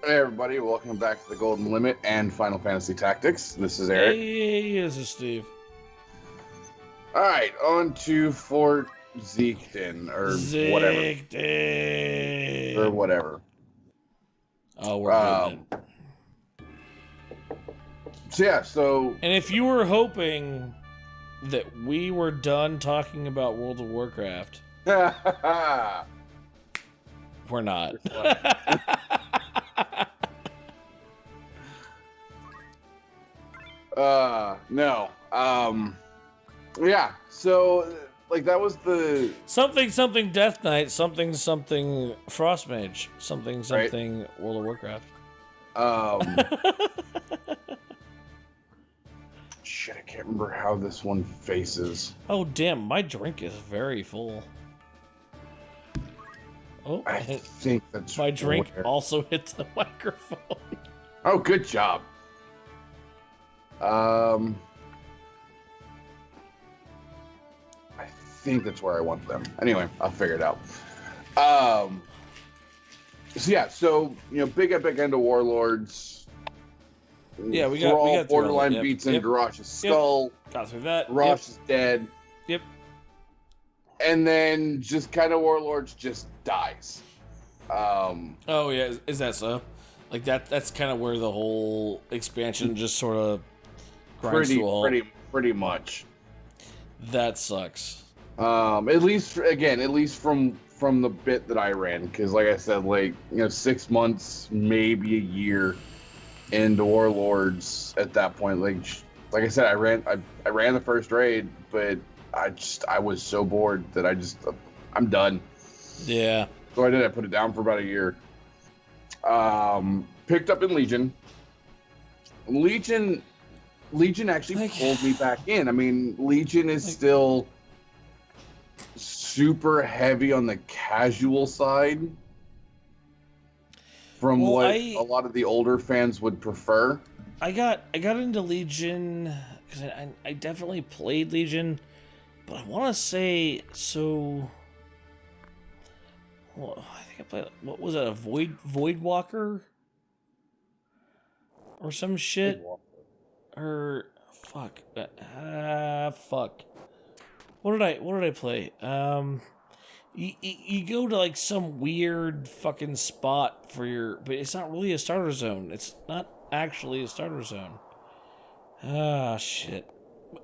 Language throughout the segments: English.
Hey everybody, welcome back to the Golden Limit and Final Fantasy Tactics. This is Eric. Hey, this is Steve. Alright, on to Fort Zeekden, or whatever. Oh, we're getting it. So And if you were hoping that we were done talking about World of Warcraft, we're not. No. Yeah, so, like, that was the... something Death Knight, something Frost Mage, something Right. World of Warcraft. Shit, I can't remember how this one faces. Oh, damn, my drink is very full. Oh, I think that's... my drink also hits the microphone. Oh, good job. I think that's where I want them. Anyway, I'll figure it out. So big epic end of Warlords. Yeah, we got Borderline beats in Garrosh's skull. Got through that. Garrosh is dead. Yep. And then just kind of Warlords just dies. Oh yeah, is that so? Like that's kind of where the whole expansion just sort of grinds to a halt. Pretty much. That sucks. At least from the bit that I ran, because like I said, 6 months, maybe a year into Warlords at that point. Like I said, I ran the first raid, but I was so bored that I'm done. Yeah. So I put it down for about a year. Picked up in Legion. Legion actually pulled me back in. I mean, Legion is still super heavy on the casual side from what a lot of the older fans would prefer. I got into Legion because I definitely played Legion, but I want to say so. Well, I think I played. What was it? A Voidwalker or some shit? Or fuck. Fuck. What did I play? You go to like some weird fucking spot but it's not really a starter zone. It's not actually a starter zone. Ah, shit.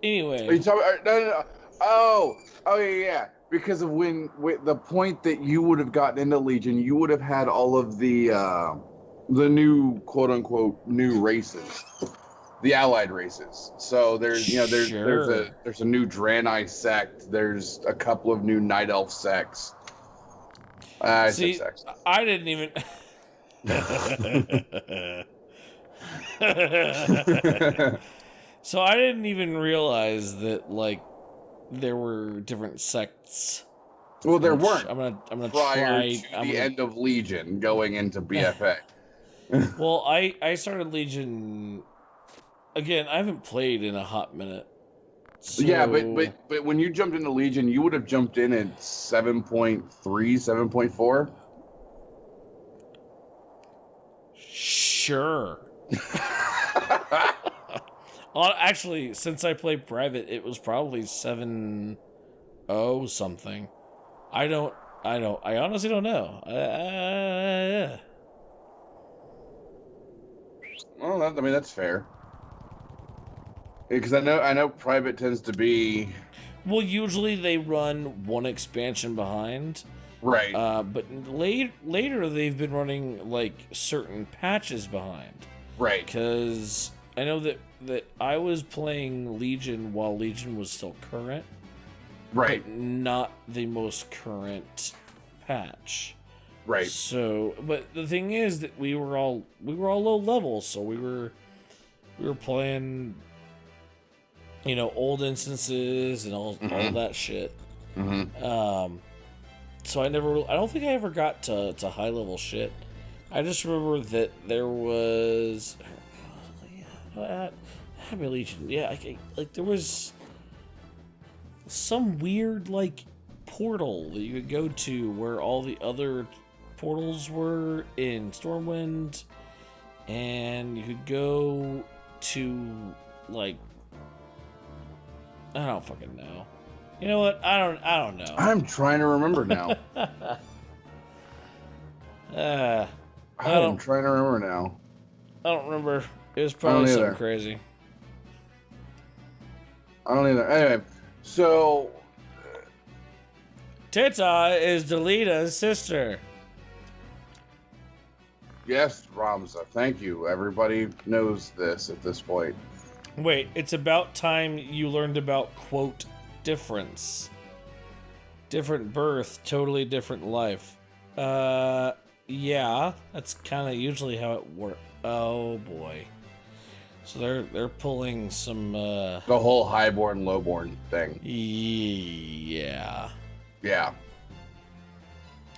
Anyway. Are you talking? No. Oh yeah. Because of when the point that you would have gotten into Legion, you would have had all of the new quote unquote new races. The allied races. So there's there's a new Draenei sect. There's a couple of new Night Elf sects. See, sects. I didn't even. So I didn't even realize that there were different sects. Well, there weren't. I'm gonna prior to the end of Legion going into BFA. Well, I started Legion. Again, I haven't played in a hot minute. So... Yeah, but when you jumped into Legion, you would have jumped in at 7.3, 7.4. Sure. Actually, since I played private, it was probably 7.0 something. I honestly don't know. Yeah. Well, that's fair. Because I know private tends to be... Well, usually they run one expansion behind. Right. But later they've been running certain patches behind. Right. Because I know that I was playing Legion while Legion was still current. Right. But not the most current patch. Right. So, but the thing is that we were all low level, so we were playing, old instances and all that shit. Mm-hmm. So I don't think I ever got to high level shit. I just remember that there was, Legion. Yeah, there was some weird portal that you could go to where all the other portals were in Stormwind, and you could go to, like, I don't fucking know. You know what? I don't know. I'm trying to remember now. I'm trying to remember now. I don't remember. It was probably something crazy. I don't either. Anyway, so Tita is Delita's sister. Yes, Ramza. Thank you. Everybody knows this at this point. Wait, it's about time you learned about, quote, difference. Different birth, totally different life. Yeah, that's kind of usually how it works. Oh boy. So they're pulling some the whole highborn lowborn thing. Yeah. Yeah.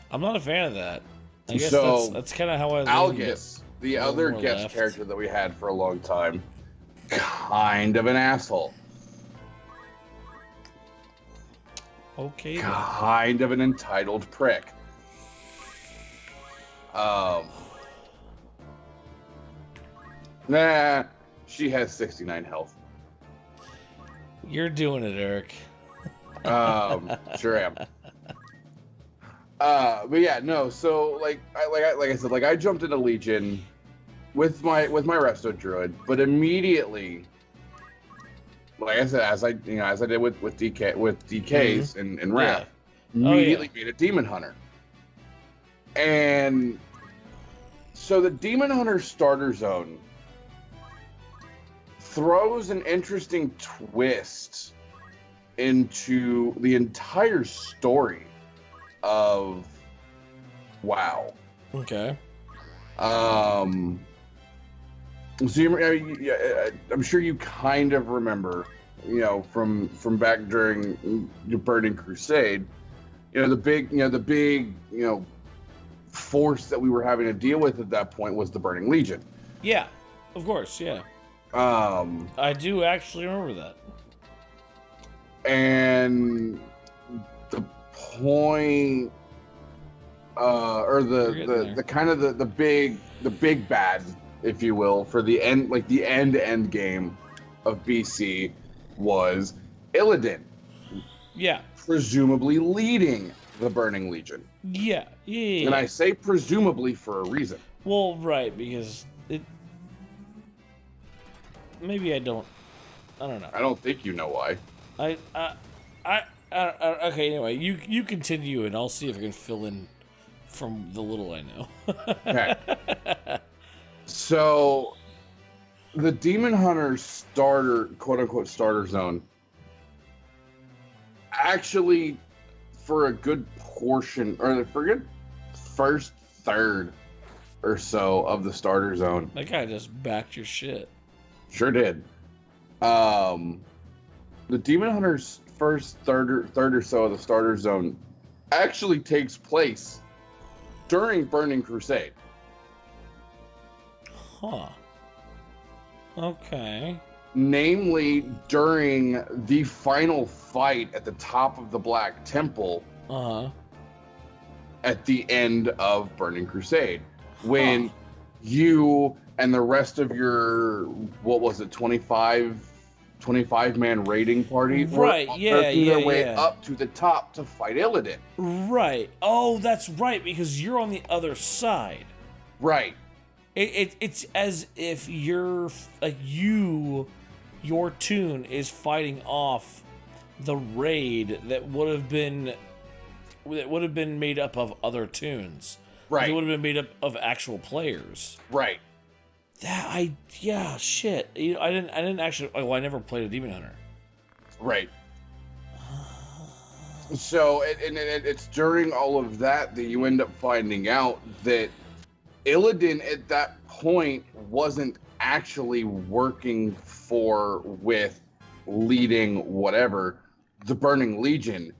I'm not a fan of that. I guess so, that's kind of how I Algus, the other guest character that we had for a long time, kind of an asshole. Okay. Kind of an entitled prick. Nah, she has 69 health. You're doing it, Eric. Sure am. But yeah, no. So like I said, I jumped into Legion with my Resto Druid, but immediately, like I said, as I did with DKs and Wrath, immediately beat a Demon Hunter. And so the Demon Hunter starter zone throws an interesting twist into the entire story of WoW. Okay. So I'm sure you kind of remember, from back during the Burning Crusade, the big force that we were having to deal with at that point was the Burning Legion. Yeah, of course, yeah. I do actually remember that. And the point, or the kind of the big bad, if you will, for the end game of BC was Illidan. Yeah. Presumably leading the Burning Legion. Yeah. And I say presumably for a reason. Well, right, because maybe I don't know. I don't think you know why. Okay, anyway, you continue and I'll see if I can fill in from the little I know. Okay. So, the Demon Hunter starter, quote-unquote starter zone, actually, for a good portion, or for a good first third or so of the starter zone. That guy just backed your shit. Sure did. The Demon Hunter's first third or so of the starter zone actually takes place during Burning Crusade. Huh. Okay. Namely, during the final fight at the top of the Black Temple. At the end of Burning Crusade, when you and the rest of your 25 man raiding party right were their way up to the top to fight Illidan. Right. Oh, that's right, because you're on the other side. Right. It's as if you're like your tune is fighting off the raid that would have been made up of other tunes. Right. It would have been made up of actual players. Right. Shit. I didn't actually. Oh, I never played a Demon Hunter. Right. So, it's during all of that you end up finding out that Illidan at that point wasn't actually working with leading whatever the Burning Legion.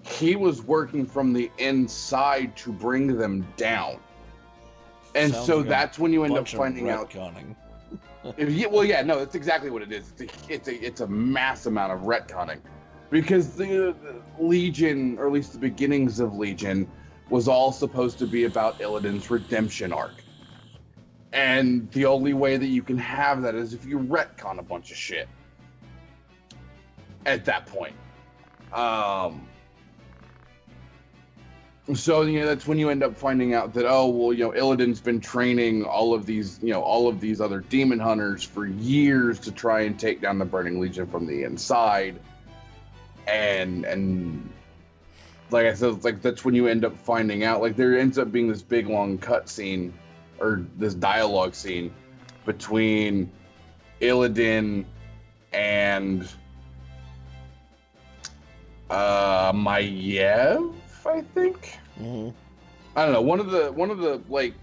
He was working from the inside to bring them down. And Sounds so like that's when you end up bunch of finding out. Well, yeah, no, that's exactly what it is. It's a mass amount of retconning, because the Legion, or at least the beginnings of Legion, was all supposed to be about Illidan's redemption arc. And the only way that you can have that is if you retcon a bunch of shit at that point. So, that's when you end up finding out that, oh, well, Illidan's been training all of these other demon hunters for years to try and take down the Burning Legion from the inside. And like I said, like that's when you end up finding out, like there ends up being this big long cut scene or this dialogue scene between Illidan and Maiev, I think. Mm-hmm. I don't know. One of the like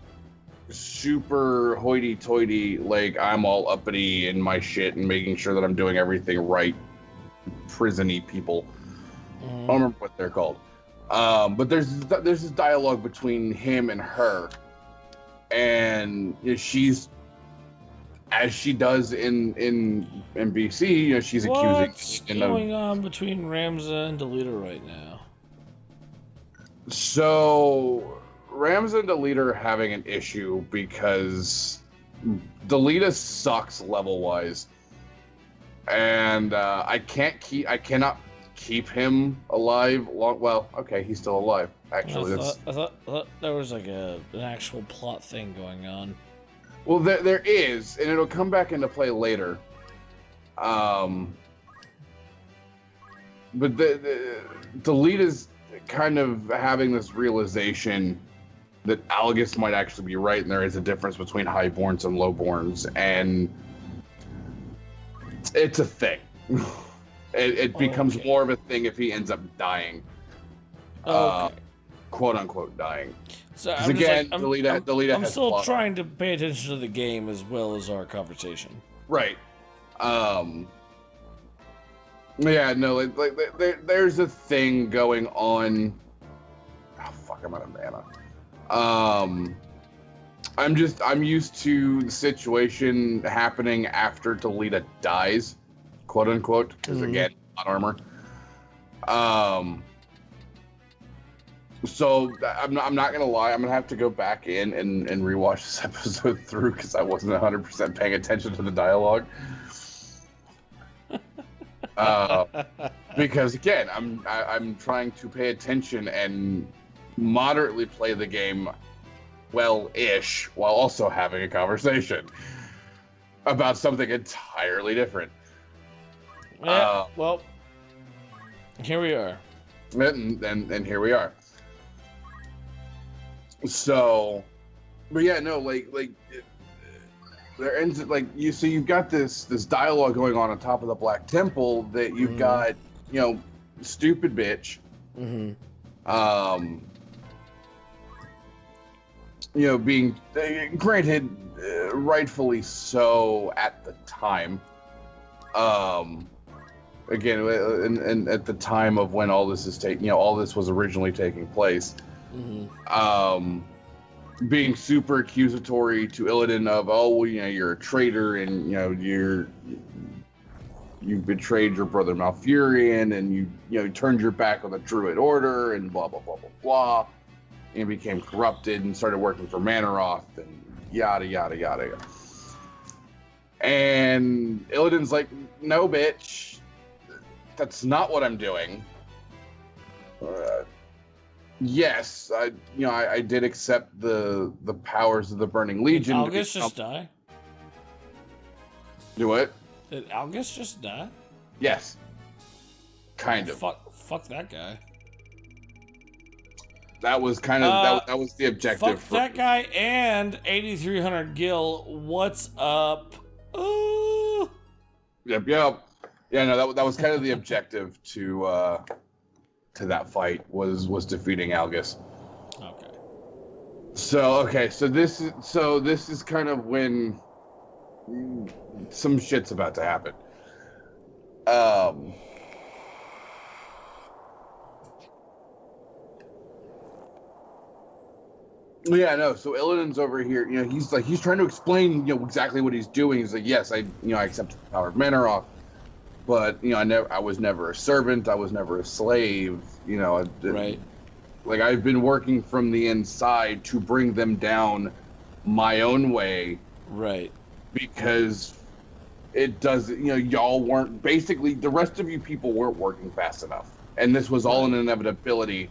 super hoity-toity, like I'm all uppity in my shit and making sure that I'm doing everything right, prison-y people. I don't remember what they're called. But there's this dialogue between him and her, and she's, as she does in BC, she's accusing. What's going on between Ramza and Delita right now? So Ramza and Delita are having an issue because Delita sucks level wise, and I cannot keep him alive long. Well, okay, he's still alive. Actually, I thought there was like an actual plot thing going on. Well, there is, and it'll come back into play later. But Delita's kind of having this realization that Algus might actually be right, and there is a difference between highborns and lowborns, and it's a thing. It becomes more of a thing if he ends up dying. Quote unquote dying. So again, Delita I'm has still plot. trying to pay attention to the game as well as our conversation. Right. Yeah, no, like there's a thing going on. Oh fuck, I'm out of mana. I'm used to the situation happening after Delita dies, quote unquote, because again, not armor. So I'm not gonna lie, I'm gonna have to go back in and rewatch this episode through because I wasn't 100% paying attention to the dialogue. Because again, I'm trying to pay attention and moderately play the game well-ish while also having a conversation about something entirely different. Yeah, well, here we are. And here we are. So, but yeah, no, like there ends like so you've got this dialogue going on top of the Black Temple that you've got, stupid bitch, being granted, rightfully so at the time. Again, and at the time of when all this is all this was originally taking place. Being super accusatory to Illidan of, oh, well, you're a traitor, and you betrayed your brother Malfurion, and you turned your back on the Druid Order, and blah blah blah blah blah, and became corrupted and started working for Manaroth, and yada yada yada yada. And Illidan's like, no, bitch, that's not what I'm doing. Yes, I did accept the powers of the Burning Legion. Did Algus just die? Do what? Did Algus just die? Yes. Kind of. Fuck that guy. That was kind of that was the objective. Fuck that guy and 8300 Gil. What's up? Ooh. Yep. Yeah. No, that was kind of the objective to that fight was defeating Algus. Okay. So this is kind of when some shit's about to happen. Yeah, no. So Illidan's over here. He's trying to explain, exactly what he's doing. He's like, yes, I accepted the power of Manaroth, but I was never a servant. I was never a slave. Right. Like I've been working from the inside to bring them down my own way Right. because it doesn't, y'all weren't, basically, the rest of you people weren't working fast enough. And this was all an inevitability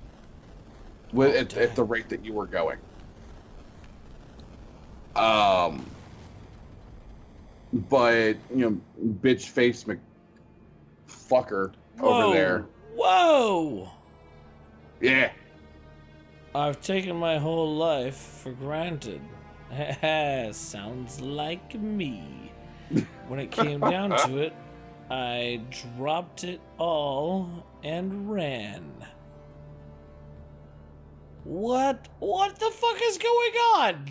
at the rate that you were going. But, bitch face fucker over there. Whoa! Yeah. I've taken my whole life for granted. Sounds like me. When it came down to it, I dropped it all and ran. What? What the fuck is going on?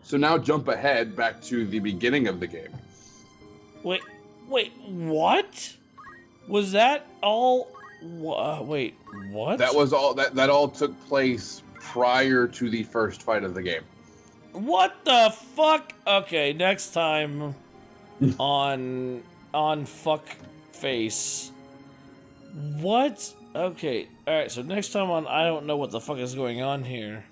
So now jump ahead back to the beginning of the game. Wait, what? Was that all? Wait, what? That was all. That all took place prior to the first fight of the game. What the fuck? Okay, next time on fuck face. What? Okay, all right. So next time on, I don't know what the fuck is going on here.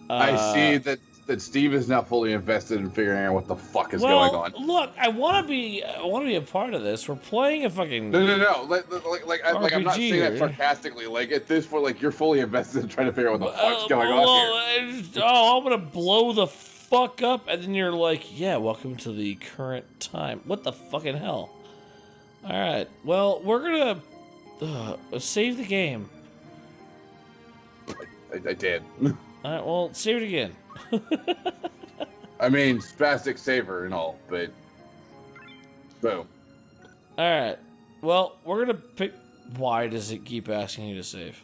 I see that Steve is now fully invested in figuring out what the fuck is going on. Look, I want to be a part of this. We're playing a fucking no. Like I'm not saying that here. sarcastically. Like at this point, like you're fully invested in trying to figure out what the fuck's going on here. I'm gonna blow the fuck up, and then you're like, yeah, welcome to the current time. What the fucking hell? All right, well, we're gonna save the game. I did. All right, well, save it again. I mean, spastic saver and all, but boom. Alright. Well, we're gonna pick... Why does it keep asking you to save?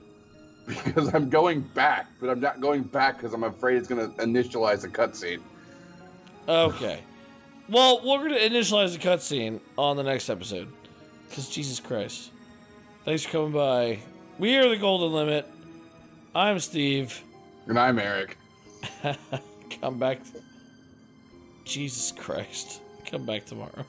Because I'm going back, but I'm not going back because I'm afraid it's gonna initialize a cutscene. Okay. Well, we're gonna initialize the cutscene on the next episode. Because Jesus Christ. Thanks for coming by. We are the Golden Limit. I'm Steve. And I'm Eric. Come back. Jesus Christ. Come back tomorrow.